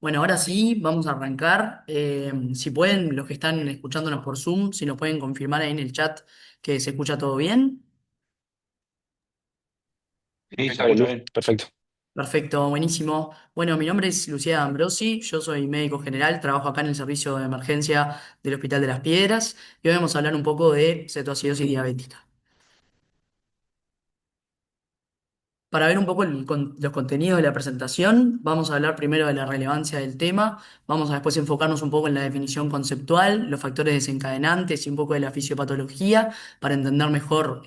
Bueno, ahora sí, vamos a arrancar. Si pueden, los que están escuchándonos por Zoom, si nos pueden confirmar ahí en el chat que se escucha todo bien. Sí, se Dale, escucha Lu, bien. perfecto. Perfecto, buenísimo. Bueno, mi nombre es Lucía Ambrosi, yo soy médico general, trabajo acá en el servicio de emergencia del Hospital de las Piedras y hoy vamos a hablar un poco de cetoacidosis diabética. Para ver un poco los contenidos de la presentación, vamos a hablar primero de la relevancia del tema, vamos a después enfocarnos un poco en la definición conceptual, los factores desencadenantes y un poco de la fisiopatología para entender mejor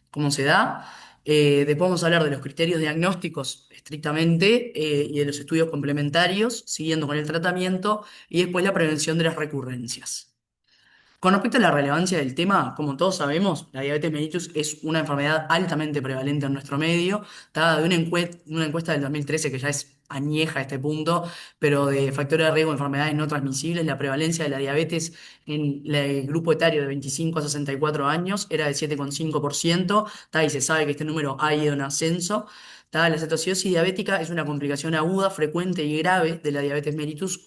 cómo se da. Después vamos a hablar de los criterios diagnósticos estrictamente y de los estudios complementarios, siguiendo con el tratamiento y después la prevención de las recurrencias. Con respecto a la relevancia del tema, como todos sabemos, la diabetes mellitus es una enfermedad altamente prevalente en nuestro medio, dada de una encuesta del 2013 que ya es añeja a este punto, pero de factores de riesgo de enfermedades no transmisibles, la prevalencia de la diabetes en el grupo etario de 25 a 64 años era de 7,5%, y se sabe que este número ha ido en ascenso. La cetoacidosis diabética es una complicación aguda, frecuente y grave de la diabetes mellitus,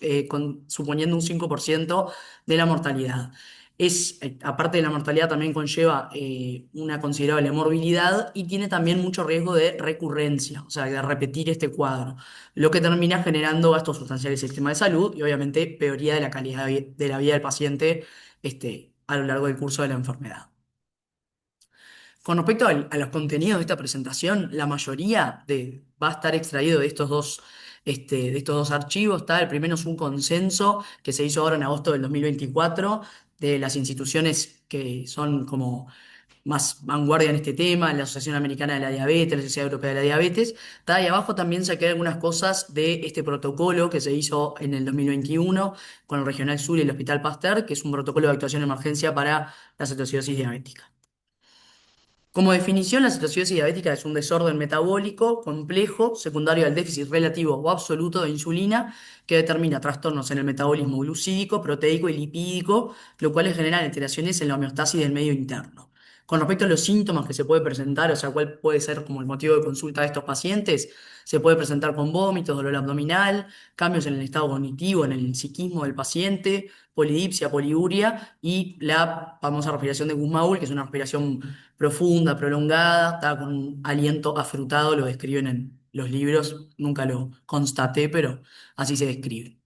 suponiendo un 5% de la mortalidad. Aparte de la mortalidad, también conlleva una considerable morbilidad y tiene también mucho riesgo de recurrencia, o sea, de repetir este cuadro, lo que termina generando gastos sustanciales del sistema de salud y obviamente peoría de la calidad de la vida del paciente a lo largo del curso de la enfermedad. Con respecto a los contenidos de esta presentación, la mayoría va a estar extraído de de estos dos archivos. El primero es un consenso que se hizo ahora en agosto del 2024 de las instituciones que son como más vanguardia en este tema, la Asociación Americana de la Diabetes, la Sociedad Europea de la Diabetes. Y abajo también saqué algunas cosas de este protocolo que se hizo en el 2021 con el Regional Sur y el Hospital Pasteur, que es un protocolo de actuación en emergencia para la cetoacidosis diabética. Como definición, la cetoacidosis diabética es un desorden metabólico complejo secundario al déficit relativo o absoluto de insulina que determina trastornos en el metabolismo glucídico, proteico y lipídico, lo cual genera alteraciones en la homeostasis del medio interno. Con respecto a los síntomas que se puede presentar, o sea, cuál puede ser como el motivo de consulta de estos pacientes, se puede presentar con vómitos, dolor abdominal, cambios en el estado cognitivo, en el psiquismo del paciente, polidipsia, poliuria y la famosa respiración de Kussmaul, que es una respiración profunda, prolongada, con un aliento afrutado, lo describen en los libros, nunca lo constaté, pero así se describe.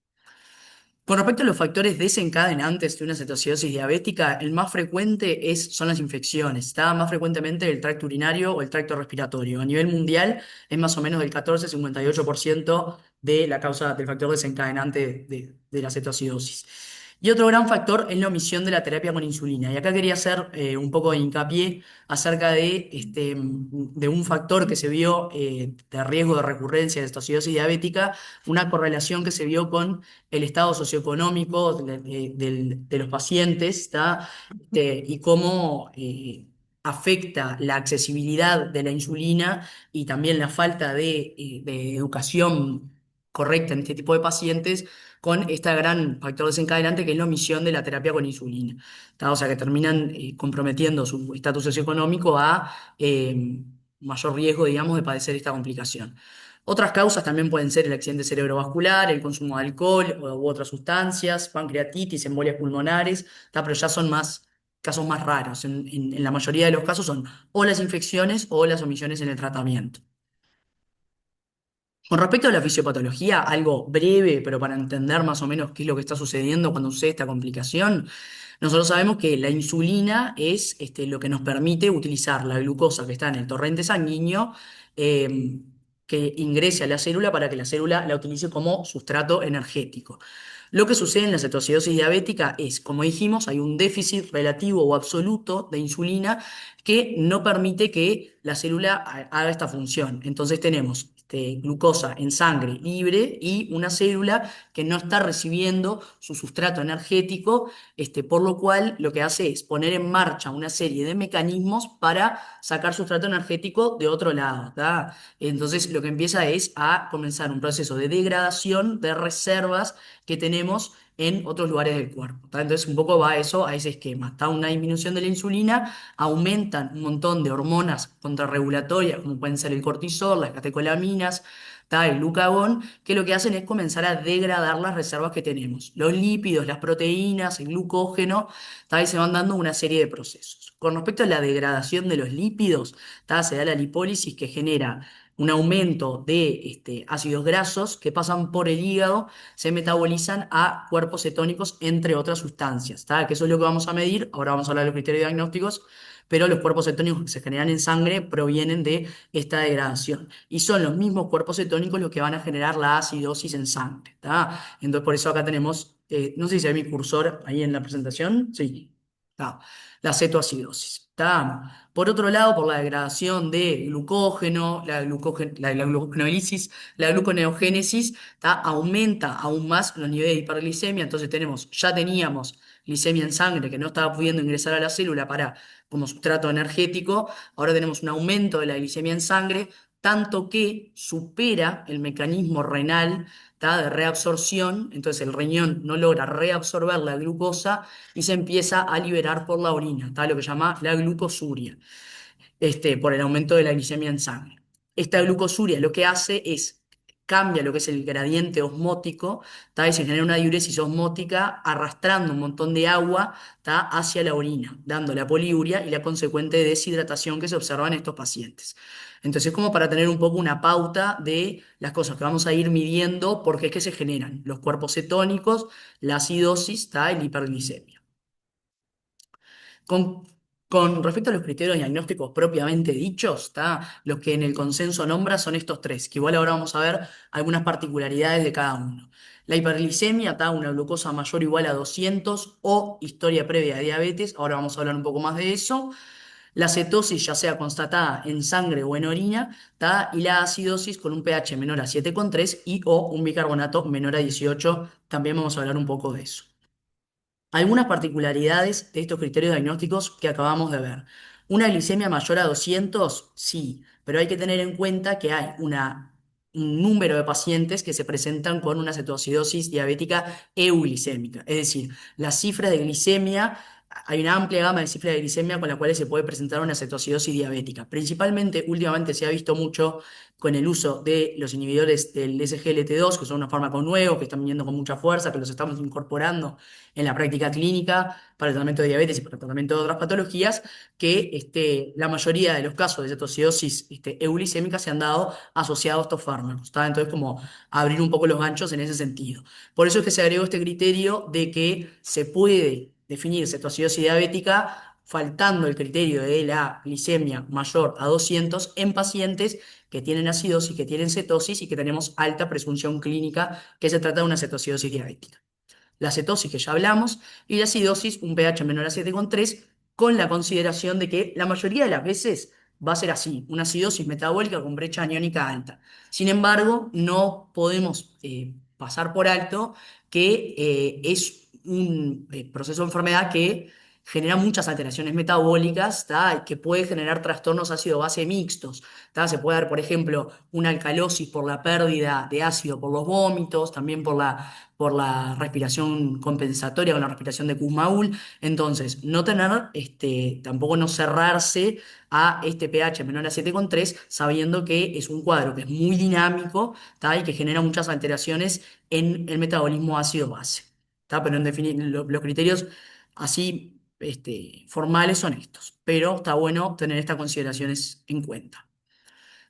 Con respecto a los factores desencadenantes de una cetoacidosis diabética, el más frecuente son las infecciones. Está más frecuentemente el tracto urinario o el tracto respiratorio. A nivel mundial es más o menos del 14 a 58% de la causa del factor desencadenante de la cetoacidosis. Y otro gran factor es la omisión de la terapia con insulina. Y acá quería hacer un poco de hincapié acerca de un factor que se vio de riesgo de recurrencia de cetoacidosis diabética, una correlación que se vio con el estado socioeconómico de los pacientes, ¿está? Y cómo afecta la accesibilidad de la insulina y también la falta de educación correcta en este tipo de pacientes con este gran factor desencadenante que es la omisión de la terapia con insulina. ¿Está? O sea que terminan comprometiendo su estatus socioeconómico a mayor riesgo, digamos, de padecer esta complicación. Otras causas también pueden ser el accidente cerebrovascular, el consumo de alcohol u otras sustancias, pancreatitis, embolias pulmonares, pero ya son casos más raros. En la mayoría de los casos son o las infecciones o las omisiones en el tratamiento. Con respecto a la fisiopatología, algo breve, pero para entender más o menos qué es lo que está sucediendo cuando sucede esta complicación, nosotros sabemos que la insulina es lo que nos permite utilizar la glucosa que está en el torrente sanguíneo, eh, que ingrese a la célula para que la célula la utilice como sustrato energético. Lo que sucede en la cetoacidosis diabética es, como dijimos, hay un déficit relativo o absoluto de insulina que no permite que la célula haga esta función. Entonces tenemos glucosa en sangre libre y una célula que no está recibiendo su sustrato energético, por lo cual lo que hace es poner en marcha una serie de mecanismos para sacar sustrato energético de otro lado, ¿tá? Entonces lo que empieza es a comenzar un proceso de degradación de reservas que tenemos en otros lugares del cuerpo. ¿Tá? Entonces, un poco va eso a ese esquema. Está una disminución de la insulina, aumentan un montón de hormonas contrarregulatorias, como pueden ser el cortisol, las catecolaminas, ¿tá? El glucagón, que lo que hacen es comenzar a degradar las reservas que tenemos. Los lípidos, las proteínas, el glucógeno, ¿tá? Y se van dando una serie de procesos. Con respecto a la degradación de los lípidos, ¿tá? Se da la lipólisis que genera un aumento de ácidos grasos que pasan por el hígado, se metabolizan a cuerpos cetónicos, entre otras sustancias, ¿tá? Que eso es lo que vamos a medir. Ahora vamos a hablar de los criterios diagnósticos, pero los cuerpos cetónicos que se generan en sangre provienen de esta degradación. Y son los mismos cuerpos cetónicos los que van a generar la acidosis en sangre, ¿tá? Entonces, por eso acá tenemos, no sé si se ve mi cursor ahí en la presentación. Sí, ¿tá? La cetoacidosis, ¿tá? Por otro lado, por la degradación de glucógeno, la gluconeolisis, la gluconeogénesis, ¿tá? Aumenta aún más los niveles de hiperglicemia. Entonces ya teníamos glicemia en sangre que no estaba pudiendo ingresar a la célula para, como sustrato energético. Ahora tenemos un aumento de la glicemia en sangre, tanto que supera el mecanismo renal, ¿tá? De reabsorción. Entonces el riñón no logra reabsorber la glucosa y se empieza a liberar por la orina, ¿tá? Lo que se llama la glucosuria, por el aumento de la glicemia en sangre. Esta glucosuria lo que hace es cambia lo que es el gradiente osmótico, ¿tá? Y se genera una diuresis osmótica arrastrando un montón de agua, ¿tá? Hacia la orina, dando la poliuria y la consecuente deshidratación que se observa en estos pacientes. Entonces, como para tener un poco una pauta de las cosas que vamos a ir midiendo, porque es que se generan los cuerpos cetónicos, la acidosis, ¿tá? Y la hiperglicemia. Con, con respecto a los criterios diagnósticos propiamente dichos, ¿tá? Los que en el consenso nombra son estos tres, que igual ahora vamos a ver algunas particularidades de cada uno. La hiperglicemia, ¿tá? Una glucosa mayor o igual a 200 o historia previa de diabetes, ahora vamos a hablar un poco más de eso. La cetosis, ya sea constatada en sangre o en orina, ¿tá? Y la acidosis con un pH menor a 7,3 y o un bicarbonato menor a 18, también vamos a hablar un poco de eso. Algunas particularidades de estos criterios diagnósticos que acabamos de ver. Una glicemia mayor a 200, sí, pero hay que tener en cuenta que hay un número de pacientes que se presentan con una cetoacidosis diabética euglicémica. Es decir, las cifras de glicemia, hay una amplia gama de cifras de glicemia con las cuales se puede presentar una cetoacidosis diabética. Principalmente, últimamente se ha visto mucho con el uso de los inhibidores del SGLT2, que son unos fármacos nuevos que están viniendo con mucha fuerza, que los estamos incorporando en la práctica clínica para el tratamiento de diabetes y para el tratamiento de otras patologías, que la mayoría de los casos de cetoacidosis euglicémica se han dado asociados a estos fármacos, ¿tá? Entonces, como abrir un poco los ganchos en ese sentido. Por eso es que se agregó este criterio de que se puede definir cetoacidosis diabética faltando el criterio de la glicemia mayor a 200 en pacientes que tienen acidosis, que tienen cetosis y que tenemos alta presunción clínica que se trata de una cetoacidosis diabética. La cetosis que ya hablamos, y la acidosis, un pH menor a 7,3, con la consideración de que la mayoría de las veces va a ser así, una acidosis metabólica con brecha aniónica alta. Sin embargo, no podemos pasar por alto que es un proceso de enfermedad que genera muchas alteraciones metabólicas, ¿tá? Y que puede generar trastornos ácido-base mixtos, ¿tá? Se puede dar, por ejemplo, una alcalosis por la pérdida de ácido por los vómitos, también por la respiración compensatoria con la respiración de Kussmaul. Entonces, no tener, tampoco no cerrarse a este pH menor a 7,3, sabiendo que es un cuadro que es muy dinámico, ¿tá? Y que genera muchas alteraciones en el metabolismo ácido-base, ¿tá? Pero en definitiva, los criterios así, formales son estos, pero está bueno tener estas consideraciones en cuenta.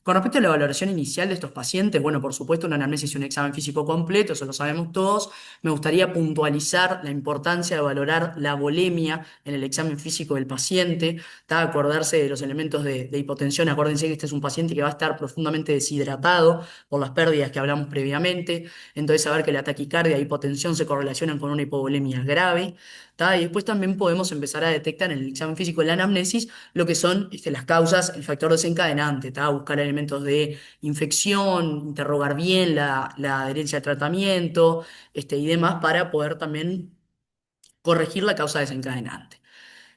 Con respecto a la valoración inicial de estos pacientes, bueno, por supuesto, una anamnesis y un examen físico completo, eso lo sabemos todos. Me gustaría puntualizar la importancia de valorar la volemia en el examen físico del paciente, ¿tá? Acordarse de los elementos de hipotensión. Acuérdense que este es un paciente que va a estar profundamente deshidratado por las pérdidas que hablamos previamente. Entonces, saber que la taquicardia y hipotensión se correlacionan con una hipovolemia grave, ¿tá? Y después también podemos empezar a detectar en el examen físico de la anamnesis lo que son las causas, el factor desencadenante, ¿tá? Buscar elementos de infección, interrogar bien la adherencia al tratamiento, y demás para poder también corregir la causa desencadenante.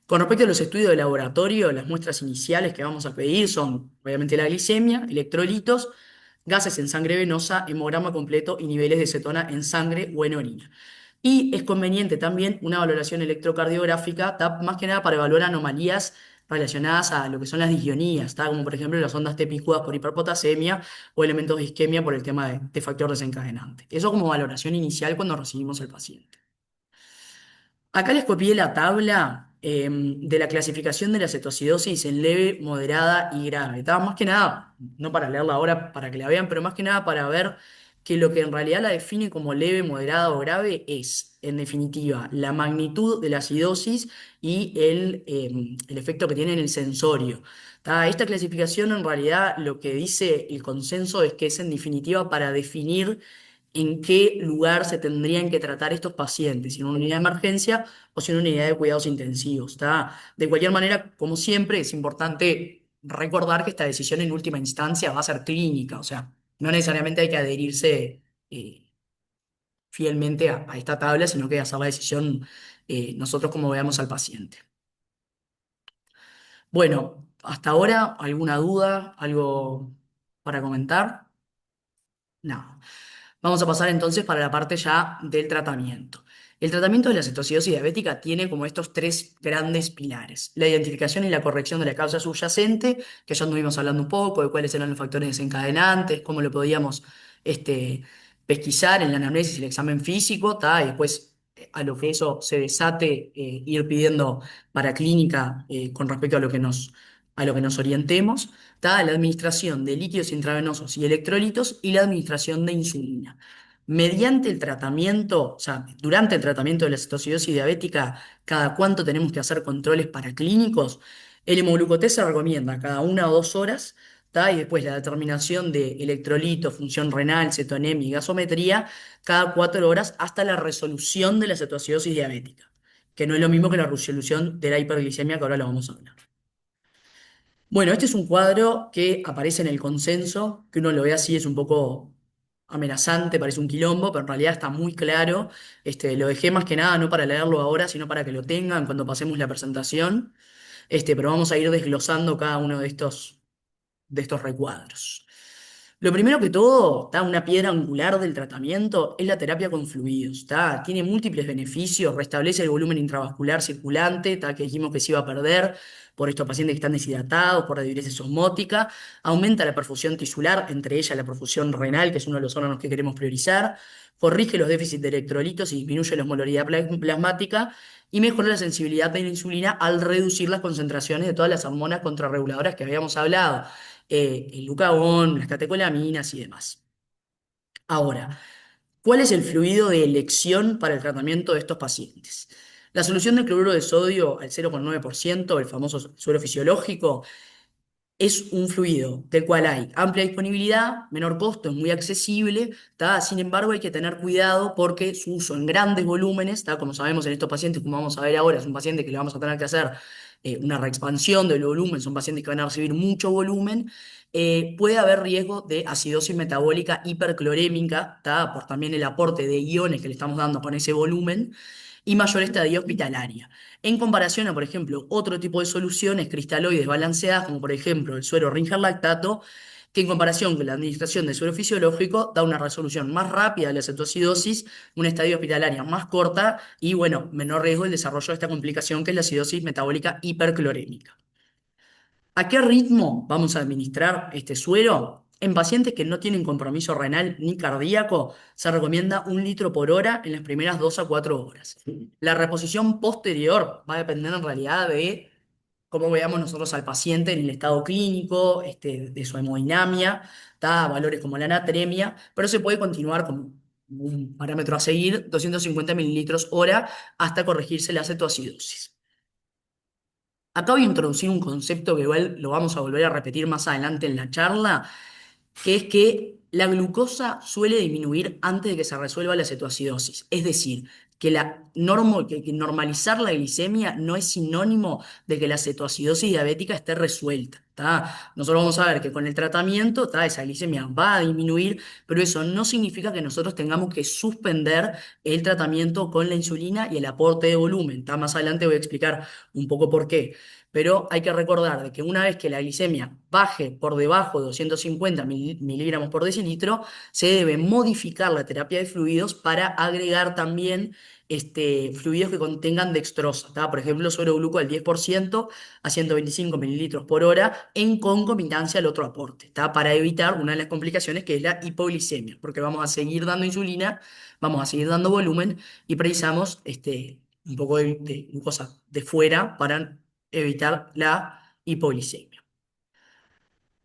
Con respecto a los estudios de laboratorio, las muestras iniciales que vamos a pedir son obviamente la glicemia, electrolitos, gases en sangre venosa, hemograma completo y niveles de cetona en sangre o en orina. Y es conveniente también una valoración electrocardiográfica, más que nada para evaluar anomalías relacionadas a lo que son las disionías, como por ejemplo las ondas T picudas por hiperpotasemia o elementos de isquemia por el tema de factor desencadenante. Eso como valoración inicial cuando recibimos al paciente. Acá les copié la tabla de la clasificación de la cetoacidosis en leve, moderada y grave. Más que nada, no para leerla ahora para que la vean, pero más que nada para ver que lo que en realidad la define como leve, moderada o grave es, en definitiva, la magnitud de la acidosis y el efecto que tiene en el sensorio. Esta clasificación en realidad lo que dice el consenso es que es en definitiva para definir en qué lugar se tendrían que tratar estos pacientes, si en una unidad de emergencia o si en una unidad de cuidados intensivos. De cualquier manera, como siempre, es importante recordar que esta decisión en última instancia va a ser clínica, o sea, no necesariamente hay que adherirse fielmente a esta tabla, sino que hacer la decisión nosotros como veamos al paciente. Bueno, hasta ahora, ¿alguna duda? ¿Algo para comentar? No. Vamos a pasar entonces para la parte ya del tratamiento. El tratamiento de la cetoacidosis diabética tiene como estos tres grandes pilares: la identificación y la corrección de la causa subyacente, que ya estuvimos hablando un poco de cuáles eran los factores desencadenantes, cómo lo podíamos este, pesquisar en la anamnesis y el examen físico, y después a lo que eso se desate, ir pidiendo para clínica con respecto a lo que nos orientemos. La administración de líquidos intravenosos y electrolitos y la administración de insulina. Mediante el tratamiento, o sea, durante el tratamiento de la cetoacidosis diabética, cada cuánto tenemos que hacer controles paraclínicos. El hemoglucotés se recomienda cada 1 o 2 horas, y después la determinación de electrolitos, función renal, cetonemia y gasometría cada 4 horas hasta la resolución de la cetoacidosis diabética, que no es lo mismo que la resolución de la hiperglicemia, que ahora lo vamos a hablar. Bueno, este es un cuadro que aparece en el consenso, que uno lo ve así, es un poco amenazante, parece un quilombo, pero en realidad está muy claro. Lo dejé más que nada no para leerlo ahora, sino para que lo tengan cuando pasemos la presentación. Pero vamos a ir desglosando cada uno de estos recuadros. Lo primero que todo, una piedra angular del tratamiento es la terapia con fluidos. Tiene múltiples beneficios, restablece el volumen intravascular circulante, que dijimos que se iba a perder por estos pacientes que están deshidratados, por la diuresis osmótica, aumenta la perfusión tisular, entre ellas la perfusión renal, que es uno de los órganos que queremos priorizar, corrige los déficits de electrolitos y disminuye la osmolaridad plasmática y mejora la sensibilidad de la insulina al reducir las concentraciones de todas las hormonas contrarreguladoras que habíamos hablado, el glucagón, las catecolaminas y demás. Ahora, ¿cuál es el fluido de elección para el tratamiento de estos pacientes? La solución de cloruro de sodio al 0,9%, el famoso suero fisiológico, es un fluido del cual hay amplia disponibilidad, menor costo, es muy accesible. Sin embargo, hay que tener cuidado porque su uso en grandes volúmenes, como sabemos en estos pacientes, como vamos a ver ahora, es un paciente que le vamos a tener que hacer una reexpansión del volumen, son pacientes que van a recibir mucho volumen. Puede haber riesgo de acidosis metabólica hiperclorémica, por también el aporte de iones que le estamos dando con ese volumen, y mayor estadía hospitalaria. En comparación a, por ejemplo, otro tipo de soluciones cristaloides balanceadas, como por ejemplo el suero Ringer lactato, que en comparación con la administración de suero fisiológico da una resolución más rápida de la cetoacidosis, una estadía hospitalaria más corta y, bueno, menor riesgo del desarrollo de esta complicación que es la acidosis metabólica hiperclorémica. ¿A qué ritmo vamos a administrar este suero? En pacientes que no tienen compromiso renal ni cardíaco, se recomienda 1 litro por hora en las primeras 2 a 4 horas. La reposición posterior va a depender en realidad de cómo veamos nosotros al paciente en el estado clínico, de su hemodinamia, valores como la natremia, pero se puede continuar con un parámetro a seguir, 250 mililitros hora, hasta corregirse la cetoacidosis. Acá voy a introducir un concepto que igual lo vamos a volver a repetir más adelante en la charla, que es que la glucosa suele disminuir antes de que se resuelva la cetoacidosis. Es decir, que normalizar la glicemia no es sinónimo de que la cetoacidosis diabética esté resuelta. Nosotros vamos a ver que con el tratamiento esa glicemia va a disminuir, pero eso no significa que nosotros tengamos que suspender el tratamiento con la insulina y el aporte de volumen. Más adelante voy a explicar un poco por qué. pero hay que recordar de que una vez que la glicemia baje por debajo de 250 miligramos por decilitro, se debe modificar la terapia de fluidos para agregar también fluidos que contengan dextrosa, ¿tá? Por ejemplo, suero al 10% a 125 mililitros por hora en concomitancia al otro aporte, ¿tá? Para evitar una de las complicaciones que es la hipoglicemia, porque vamos a seguir dando insulina, vamos a seguir dando volumen y precisamos un poco de glucosa de fuera para evitar la hipoglicemia.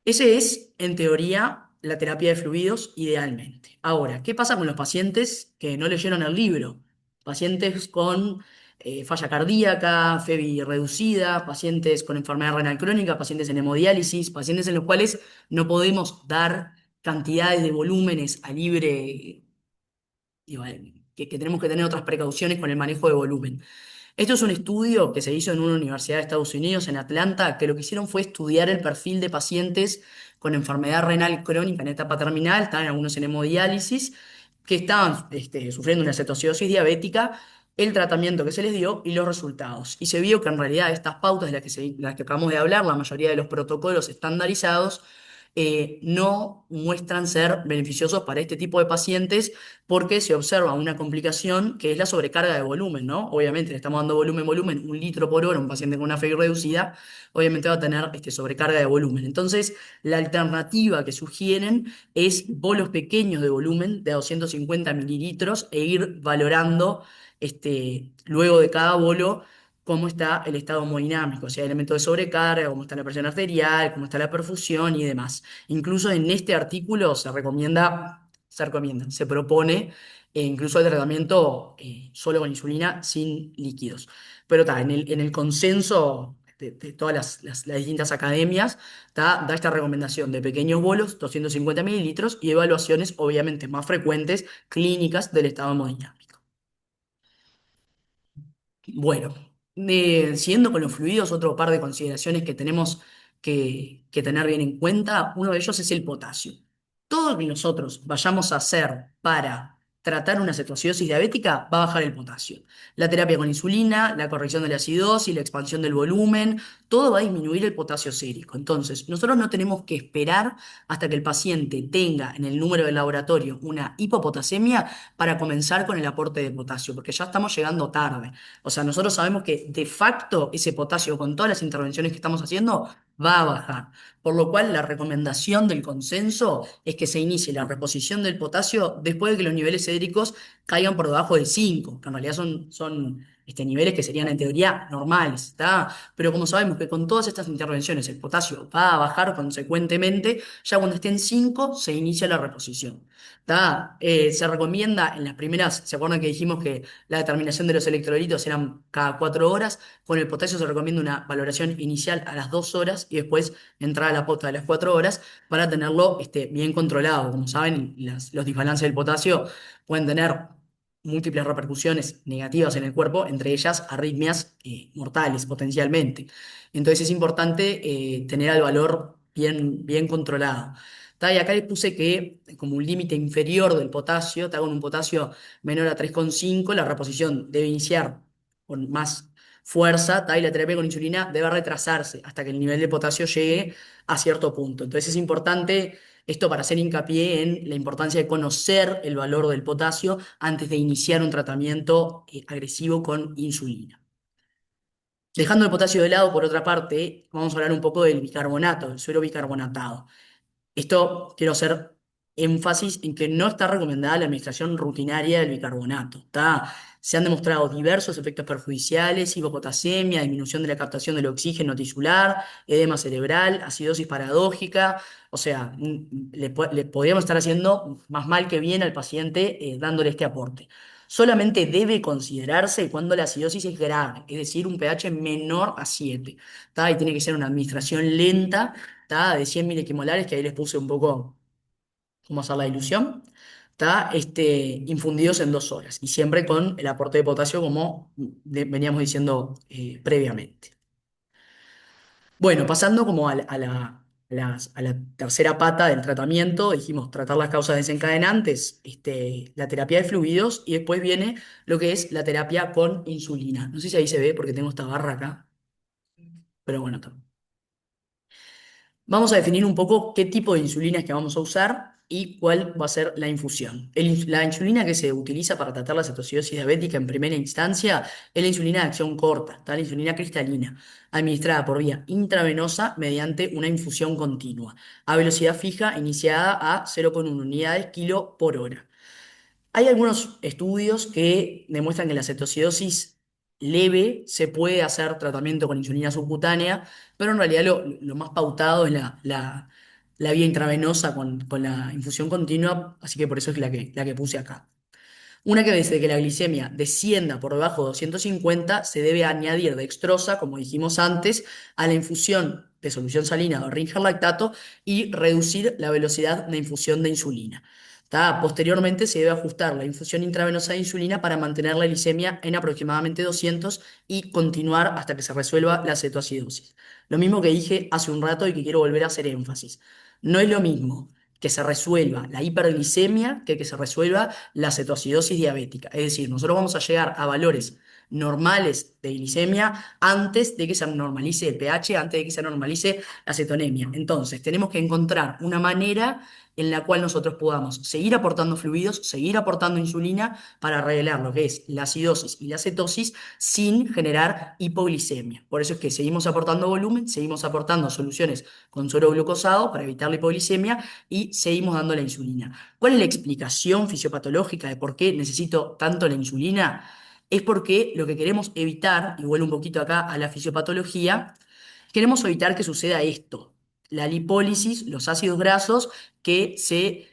Ese es, en teoría, la terapia de fluidos idealmente. Ahora, ¿qué pasa con los pacientes que no leyeron el libro? Pacientes con falla cardíaca, FEBI reducida, pacientes con enfermedad renal crónica, pacientes en hemodiálisis, pacientes en los cuales no podemos dar cantidades de volúmenes a libre, digo, que tenemos que tener otras precauciones con el manejo de volumen. Esto es un estudio que se hizo en una universidad de Estados Unidos, en Atlanta, que lo que hicieron fue estudiar el perfil de pacientes con enfermedad renal crónica en etapa terminal, estaban algunos en hemodiálisis, que estaban sufriendo una cetoacidosis diabética, el tratamiento que se les dio y los resultados. Y se vio que en realidad estas pautas de las que acabamos de hablar, la mayoría de los protocolos estandarizados, no muestran ser beneficiosos para este tipo de pacientes porque se observa una complicación que es la sobrecarga de volumen, ¿no? Obviamente le estamos dando volumen, 1 litro por hora a un paciente con una FeI reducida, obviamente va a tener sobrecarga de volumen. Entonces, la alternativa que sugieren es bolos pequeños de volumen de 250 mililitros e ir valorando luego de cada bolo cómo está el estado hemodinámico, si hay elementos de sobrecarga, cómo está la presión arterial, cómo está la perfusión y demás. Incluso en este artículo se propone incluso el tratamiento solo con insulina sin líquidos. Pero está, en el consenso de todas las distintas academias, da esta recomendación de pequeños bolos, 250 mililitros, y evaluaciones obviamente más frecuentes, clínicas del estado hemodinámico. Bueno, siguiendo con los fluidos, otro par de consideraciones que tenemos que tener bien en cuenta, uno de ellos es el potasio. Todo lo que nosotros vayamos a hacer para tratar una cetoacidosis diabética va a bajar el potasio. La terapia con insulina, la corrección de la acidosis, la expansión del volumen, todo va a disminuir el potasio sérico. Entonces, nosotros no tenemos que esperar hasta que el paciente tenga en el número del laboratorio una hipopotasemia para comenzar con el aporte de potasio, porque ya estamos llegando tarde. O sea, nosotros sabemos que de facto ese potasio con todas las intervenciones que estamos haciendo va a bajar. Por lo cual la recomendación del consenso es que se inicie la reposición del potasio después de que los niveles hídricos caigan por debajo de 5, que en realidad son niveles que serían en teoría normales, ¿está? Pero como sabemos que con todas estas intervenciones el potasio va a bajar consecuentemente, ya cuando esté en 5 se inicia la reposición. ¿Está? Se recomienda en las primeras, ¿se acuerdan que dijimos que la determinación de los electrolitos eran cada 4 horas? Con el potasio se recomienda una valoración inicial a las 2 horas y después entrar a la posta de las 4 horas para tenerlo bien controlado. Como saben, los desbalances del potasio pueden tener múltiples repercusiones negativas en el cuerpo, entre ellas arritmias mortales potencialmente. Entonces es importante tener el valor bien controlado. Y acá les puse que como un límite inferior del potasio, con un potasio menor a 3,5, la reposición debe iniciar con más fuerza, y la terapia con insulina debe retrasarse hasta que el nivel de potasio llegue a cierto punto. Entonces es importante esto para hacer hincapié en la importancia de conocer el valor del potasio antes de iniciar un tratamiento agresivo con insulina. Dejando el potasio de lado, por otra parte, vamos a hablar un poco del bicarbonato, el suero bicarbonatado. Esto quiero hacer énfasis en que no está recomendada la administración rutinaria del bicarbonato. Se han demostrado diversos efectos perjudiciales: hipopotasemia, disminución de la captación del oxígeno tisular, edema cerebral, acidosis paradójica. O sea, le podríamos estar haciendo más mal que bien al paciente dándole este aporte. Solamente debe considerarse cuando la acidosis es grave, es decir, un pH menor a 7. Y tiene que ser una administración lenta, de 100 miliquimolares, que ahí les puse un poco cómo hacer la dilución, infundidos en 2 horas y siempre con el aporte de potasio como veníamos diciendo previamente. Bueno, pasando como a la tercera pata del tratamiento, dijimos tratar las causas desencadenantes, la terapia de fluidos y después viene lo que es la terapia con insulina. No sé si ahí se ve porque tengo esta barra acá. pero bueno, vamos a definir un poco qué tipo de insulina es que vamos a usar y cuál va a ser la infusión. La insulina que se utiliza para tratar la cetoacidosis diabética en primera instancia es la insulina de acción corta, está la insulina cristalina, administrada por vía intravenosa mediante una infusión continua, a velocidad fija iniciada a 0,1 unidades kilo por hora. Hay algunos estudios que demuestran que la cetoacidosis leve se puede hacer tratamiento con insulina subcutánea, pero en realidad lo más pautado es la vía intravenosa con la infusión continua, así que por eso es la que puse acá. Una que dice que la glicemia descienda por debajo de 250, se debe añadir dextrosa, como dijimos antes, a la infusión de solución salina o Ringer lactato y reducir la velocidad de infusión de insulina. ¿Tá? Posteriormente se debe ajustar la infusión intravenosa de insulina para mantener la glicemia en aproximadamente 200 y continuar hasta que se resuelva la cetoacidosis. Lo mismo que dije hace un rato y que quiero volver a hacer énfasis. No es lo mismo que se resuelva la hiperglicemia que se resuelva la cetoacidosis diabética. Es decir, nosotros vamos a llegar a valores normales de glicemia antes de que se normalice el pH, antes de que se normalice la cetonemia. Entonces, tenemos que encontrar una manera en la cual nosotros podamos seguir aportando fluidos, seguir aportando insulina para arreglar lo que es la acidosis y la cetosis sin generar hipoglicemia. Por eso es que seguimos aportando volumen, seguimos aportando soluciones con suero glucosado para evitar la hipoglicemia y seguimos dando la insulina. ¿Cuál es la explicación fisiopatológica de por qué necesito tanto la insulina? Es porque lo que queremos evitar, y vuelvo un poquito acá a la fisiopatología, queremos evitar que suceda esto, la lipólisis, los ácidos grasos que se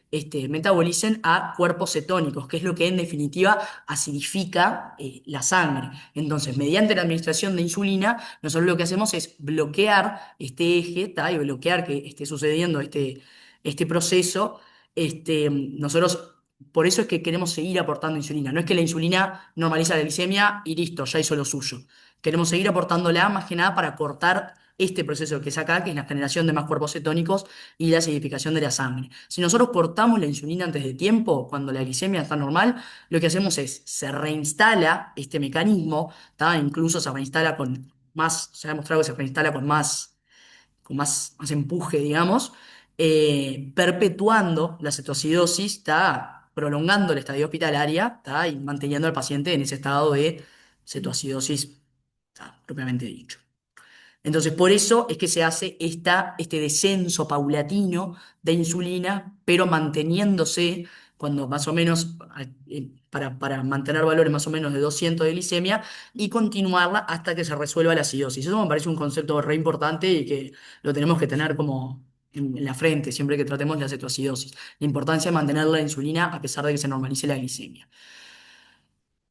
metabolicen a cuerpos cetónicos, que es lo que en definitiva acidifica la sangre. Entonces, mediante la administración de insulina, nosotros lo que hacemos es bloquear este eje, ¿tá? Y bloquear que esté sucediendo este proceso. Nosotros, por eso es que queremos seguir aportando insulina. No es que la insulina normaliza la glicemia y listo, ya hizo lo suyo. Queremos seguir aportándola más que nada para cortar este proceso que es acá, que es la generación de más cuerpos cetónicos y la acidificación de la sangre. Si nosotros cortamos la insulina antes de tiempo, cuando la glicemia está normal, lo que hacemos es, se reinstala este mecanismo, ¿tá? Incluso se reinstala con más, se ha demostrado que se reinstala con más empuje, digamos, perpetuando la cetoacidosis, está prolongando el estadio hospitalaria, está y manteniendo al paciente en ese estado de cetoacidosis, está, propiamente dicho. Entonces, por eso es que se hace este descenso paulatino de insulina, pero manteniéndose cuando más o menos, para mantener valores más o menos de 200 de glicemia y continuarla hasta que se resuelva la acidosis. Eso me parece un concepto re importante y que lo tenemos que tener como en la frente siempre que tratemos la cetoacidosis. La importancia de mantener la insulina a pesar de que se normalice la glicemia.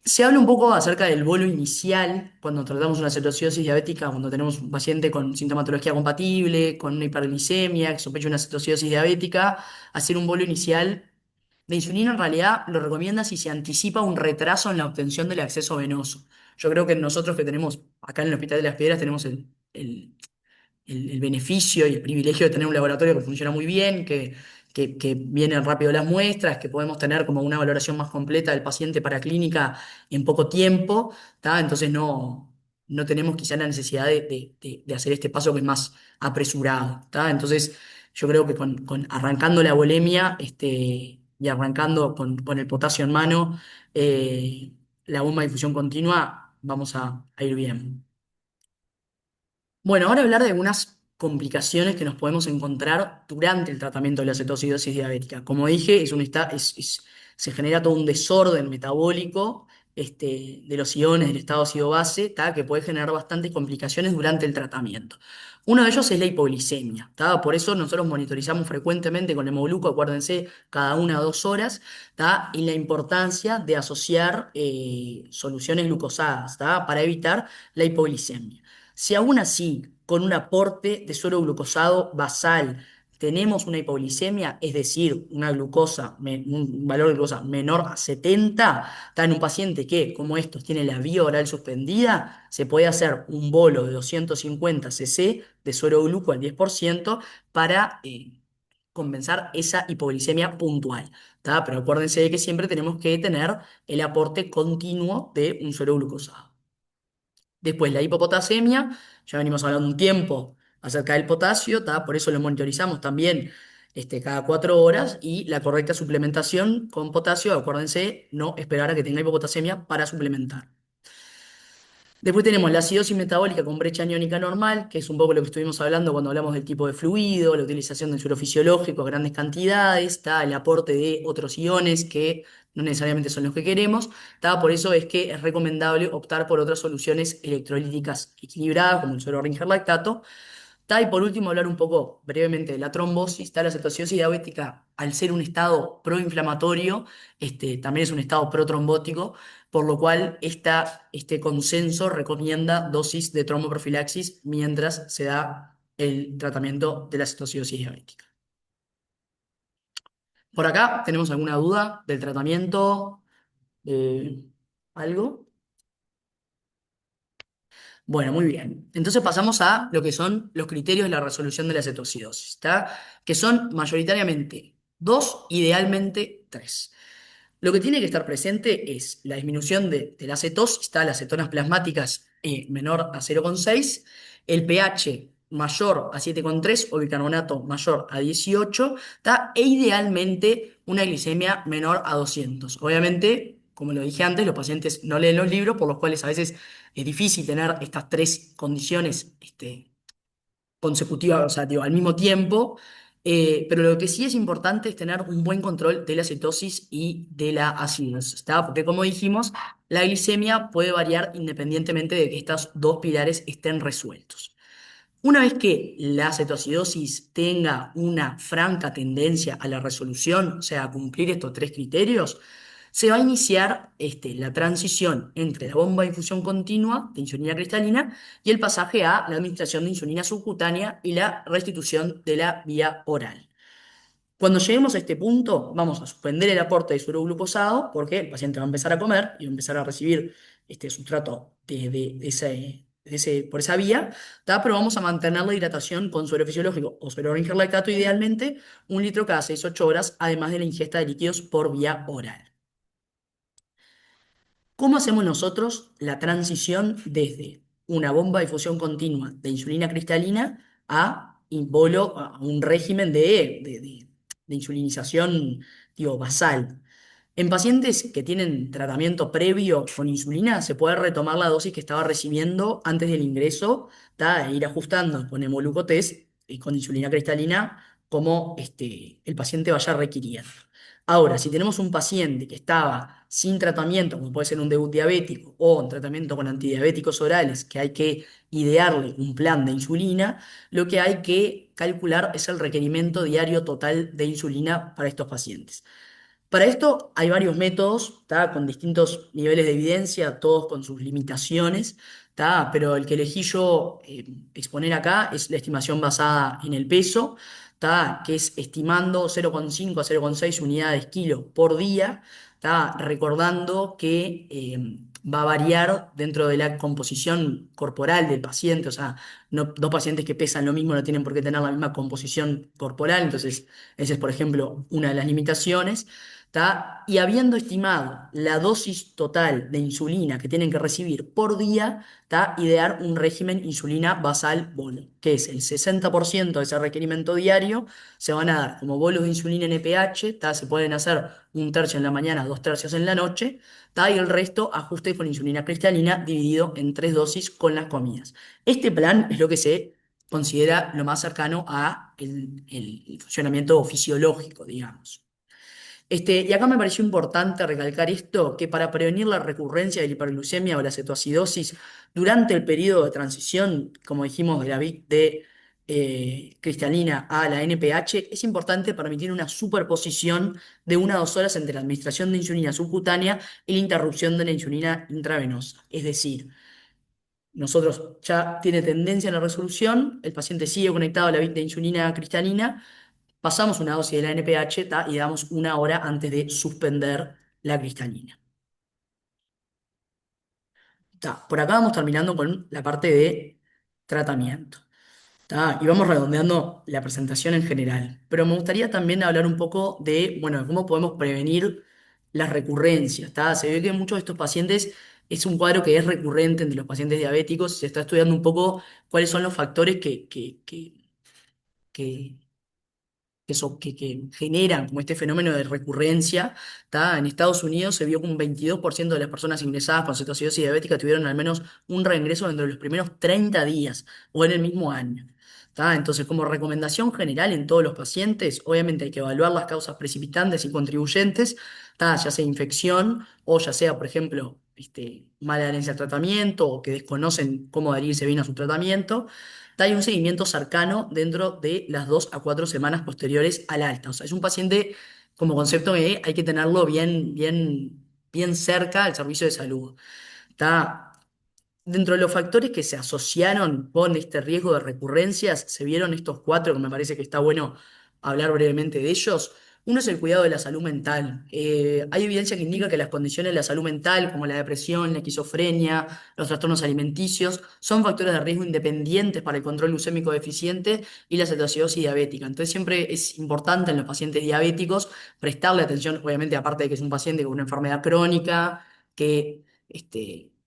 Se habla un poco acerca del bolo inicial cuando tratamos una cetoacidosis diabética, cuando tenemos un paciente con sintomatología compatible, con una hiperglicemia, que sospecha una cetoacidosis diabética, hacer un bolo inicial de insulina en realidad lo recomienda si se anticipa un retraso en la obtención del acceso venoso. Yo creo que nosotros que tenemos acá en el Hospital de las Piedras tenemos el beneficio y el privilegio de tener un laboratorio que funciona muy bien, que vienen rápido las muestras, que podemos tener como una valoración más completa del paciente para clínica en poco tiempo, ¿tá? Entonces no tenemos quizá la necesidad de hacer este paso que es más apresurado, ¿tá? Entonces yo creo que con arrancando la bulimia y arrancando con el potasio en mano, la bomba de difusión continua, vamos a ir bien. Bueno, ahora hablar de algunas complicaciones que nos podemos encontrar durante el tratamiento de la cetoacidosis diabética. Como dije, se genera todo un desorden metabólico de los iones del estado ácido-base, ¿tá? Que puede generar bastantes complicaciones durante el tratamiento. Uno de ellos es la hipoglicemia, ¿tá? Por eso nosotros monitorizamos frecuentemente con hemogluco, acuérdense, cada 1 a 2 horas, ¿tá? Y la importancia de asociar soluciones glucosadas, ¿tá? Para evitar la hipoglicemia. Si aún así, con un aporte de suero glucosado basal, tenemos una hipoglicemia, es decir, un valor de glucosa menor a 70, está en un paciente que, como estos, tiene la vía oral suspendida, se puede hacer un bolo de 250 cc de suero gluco al 10% para compensar esa hipoglicemia puntual. ¿Tá? Pero acuérdense de que siempre tenemos que tener el aporte continuo de un suero glucosado. Después, la hipopotasemia, ya venimos hablando un tiempo acerca del potasio, ¿tá? Por eso lo monitorizamos también cada 4 horas y la correcta suplementación con potasio, acuérdense, no esperar a que tenga hipopotasemia para suplementar. Después tenemos la acidosis metabólica con brecha aniónica normal, que es un poco lo que estuvimos hablando cuando hablamos del tipo de fluido, la utilización del suero fisiológico a grandes cantidades, está el aporte de otros iones que no necesariamente son los que queremos, está. Por eso es que es recomendable optar por otras soluciones electrolíticas equilibradas, como el suero Ringer lactato. Y por último, hablar un poco brevemente de la trombosis. La cetoacidosis diabética, al ser un estado proinflamatorio, también es un estado protrombótico, por lo cual este consenso recomienda dosis de tromboprofilaxis mientras se da el tratamiento de la cetoacidosis diabética. Por acá, ¿tenemos alguna duda del tratamiento? ¿Algo? Bueno, muy bien. Entonces pasamos a lo que son los criterios de la resolución de la cetoacidosis, ¿está? Que son mayoritariamente dos, idealmente tres. Lo que tiene que estar presente es la disminución de la cetosis, está las cetonas plasmáticas menor a 0,6, el pH mayor a 7,3 o bicarbonato mayor a 18, está, e idealmente una glicemia menor a 200. Obviamente, como lo dije antes, los pacientes no leen los libros, por los cuales a veces es difícil tener estas tres condiciones consecutivas, o sea, digo, al mismo tiempo. Pero lo que sí es importante es tener un buen control de la cetosis y de la acidosis, ¿está? Porque como dijimos, la glicemia puede variar independientemente de que estos dos pilares estén resueltos. Una vez que la cetoacidosis tenga una franca tendencia a la resolución, o sea, a cumplir estos tres criterios, se va a iniciar la transición entre la bomba de infusión continua de insulina cristalina y el pasaje a la administración de insulina subcutánea y la restitución de la vía oral. Cuando lleguemos a este punto, vamos a suspender el aporte de suero glucosado porque el paciente va a empezar a comer y va a empezar a recibir este sustrato por esa vía, ¿tá? Pero vamos a mantener la hidratación con suero fisiológico o suero Ringer lactato, idealmente 1 litro cada 6 a 8 horas, además de la ingesta de líquidos por vía oral. ¿Cómo hacemos nosotros la transición desde una bomba de difusión continua de insulina cristalina a un régimen de insulinización, digo, basal? En pacientes que tienen tratamiento previo con insulina, se puede retomar la dosis que estaba recibiendo antes del ingreso, ¿tá? E ir ajustando con hemoglucotés y con insulina cristalina como el paciente vaya requiriendo. Ahora, si tenemos un paciente que estaba sin tratamiento, como puede ser un debut diabético o un tratamiento con antidiabéticos orales, que hay que idearle un plan de insulina, lo que hay que calcular es el requerimiento diario total de insulina para estos pacientes. Para esto hay varios métodos, ¿tá? Con distintos niveles de evidencia, todos con sus limitaciones, ¿tá? Pero el que elegí yo exponer acá es la estimación basada en el peso, ¿tá? Que es estimando 0,5 a 0,6 unidades kilo por día, ¿tá? Recordando que va a variar dentro de la composición corporal del paciente, o sea, dos pacientes que pesan lo mismo no tienen por qué tener la misma composición corporal, entonces esa es, por ejemplo, una de las limitaciones. ¿Tá? Y habiendo estimado la dosis total de insulina que tienen que recibir por día, ¿tá? Idear un régimen insulina basal bolo, que es el 60% de ese requerimiento diario, se van a dar como bolos de insulina NPH, ¿tá? Se pueden hacer 1 tercio en la mañana, 2 tercios en la noche, ¿tá? Y el resto ajuste con insulina cristalina dividido en 3 dosis con las comidas. Este plan es lo que se considera lo más cercano a el funcionamiento fisiológico, digamos. Y acá me pareció importante recalcar esto, que para prevenir la recurrencia de la hiperglucemia o la cetoacidosis durante el periodo de transición, como dijimos, de la VIC de cristalina a la NPH, es importante permitir una superposición de 1 a 2 horas entre la administración de insulina subcutánea y la interrupción de la insulina intravenosa. Es decir, nosotros ya tiene tendencia en la resolución, el paciente sigue conectado a la VIC de insulina cristalina. Pasamos una dosis de la NPH, ¿tá? Y damos 1 hora antes de suspender la cristalina. Tá. Por acá vamos terminando con la parte de tratamiento. Tá. Y vamos redondeando la presentación en general. Pero me gustaría también hablar un poco de, bueno, cómo podemos prevenir las recurrencias. Tá. Se ve que muchos de estos pacientes es un cuadro que es recurrente entre los pacientes diabéticos. Se está estudiando un poco cuáles son los factores que, que generan como este fenómeno de recurrencia. ¿Tá? En Estados Unidos se vio que un 22% de las personas ingresadas con cetoacidosis diabética tuvieron al menos un reingreso dentro de los primeros 30 días o en el mismo año. ¿Tá? Entonces, como recomendación general en todos los pacientes, obviamente hay que evaluar las causas precipitantes y contribuyentes, ¿tá? Ya sea infección o ya sea, por ejemplo, mala adherencia al tratamiento o que desconocen cómo adherirse bien a su tratamiento. Hay un seguimiento cercano dentro de las 2 a 4 semanas posteriores al alta. O sea, es un paciente como concepto que hay que tenerlo bien cerca al servicio de salud. Está dentro de los factores que se asociaron con este riesgo de recurrencias, se vieron estos cuatro que me parece que está bueno hablar brevemente de ellos. Uno es el cuidado de la salud mental. Hay evidencia que indica que las condiciones de la salud mental, como la depresión, la esquizofrenia, los trastornos alimenticios, son factores de riesgo independientes para el control glucémico deficiente y la cetoacidosis diabética. Entonces siempre es importante en los pacientes diabéticos prestarle atención, obviamente aparte de que es un paciente con una enfermedad crónica, que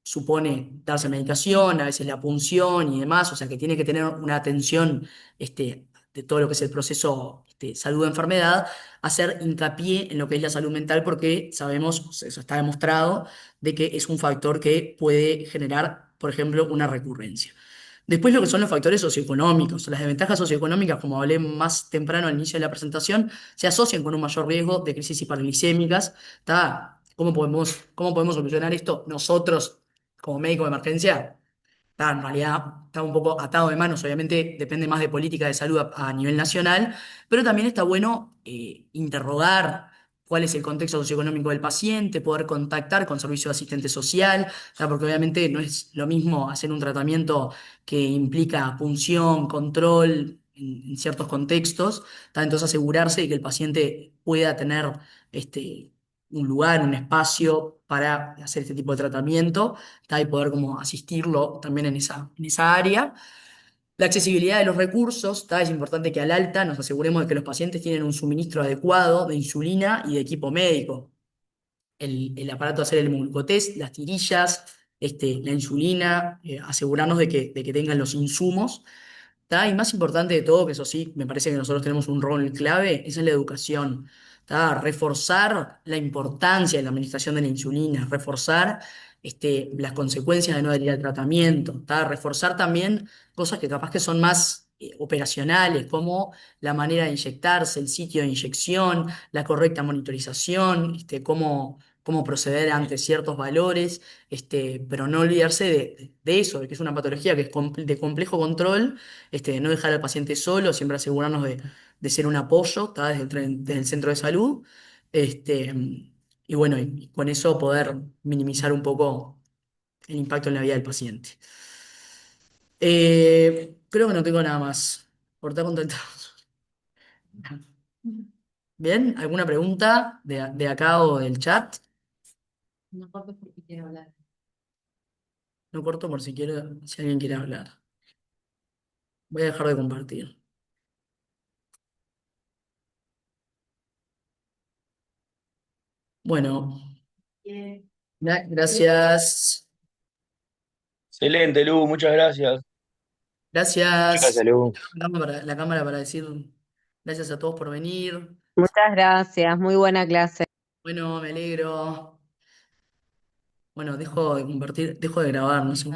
supone darse medicación, a veces la punción y demás, o sea que tiene que tener una atención de todo lo que es el proceso salud-enfermedad, hacer hincapié en lo que es la salud mental porque sabemos, eso está demostrado, de que es un factor que puede generar, por ejemplo, una recurrencia. Después lo que son los factores socioeconómicos. Las desventajas socioeconómicas, como hablé más temprano al inicio de la presentación, se asocian con un mayor riesgo de crisis hiperglicémicas. ¿Tá? ¿Cómo podemos solucionar esto nosotros como médico de emergencia? En realidad está un poco atado de manos, obviamente depende más de política de salud a nivel nacional, pero también está bueno interrogar cuál es el contexto socioeconómico del paciente, poder contactar con servicio de asistente social, ¿tá? Porque obviamente no es lo mismo hacer un tratamiento que implica punción, control en ciertos contextos, ¿tá? Entonces asegurarse de que el paciente pueda tener un lugar, un espacio para hacer este tipo de tratamiento, ¿tá? Y poder como asistirlo también en esa área. La accesibilidad de los recursos, ¿tá? Es importante que al alta nos aseguremos de que los pacientes tienen un suministro adecuado de insulina y de equipo médico. El aparato de hacer el glucotest, las tirillas, la insulina, asegurarnos de que tengan los insumos. ¿Tá? Y más importante de todo, que eso sí, me parece que nosotros tenemos un rol clave, esa es la educación. ¿Tá? Reforzar la importancia de la administración de la insulina, reforzar las consecuencias de no adherir al tratamiento, ¿tá? Reforzar también cosas que capaz que son más operacionales, como la manera de inyectarse, el sitio de inyección, la correcta monitorización, cómo proceder ante ciertos valores, pero no olvidarse de eso, de que es una patología que es de complejo control, no dejar al paciente solo, siempre asegurarnos de ser un apoyo, ¿tá? Desde el centro de salud. Este, y bueno, y con eso poder minimizar un poco el impacto en la vida del paciente. Creo que no tengo nada más. Por estar contactado. ¿Bien? ¿Alguna pregunta de acá o del chat? No corto por si alguien quiere hablar. Voy a dejar de compartir. Bueno, gracias. Excelente, Lu, muchas gracias. Muchas Gracias. gracias, Lu. La cámara para decir gracias a todos por venir. Muchas gracias, muy buena clase. Bueno, me alegro. Bueno, dejo de compartir, dejo de grabar, no sé.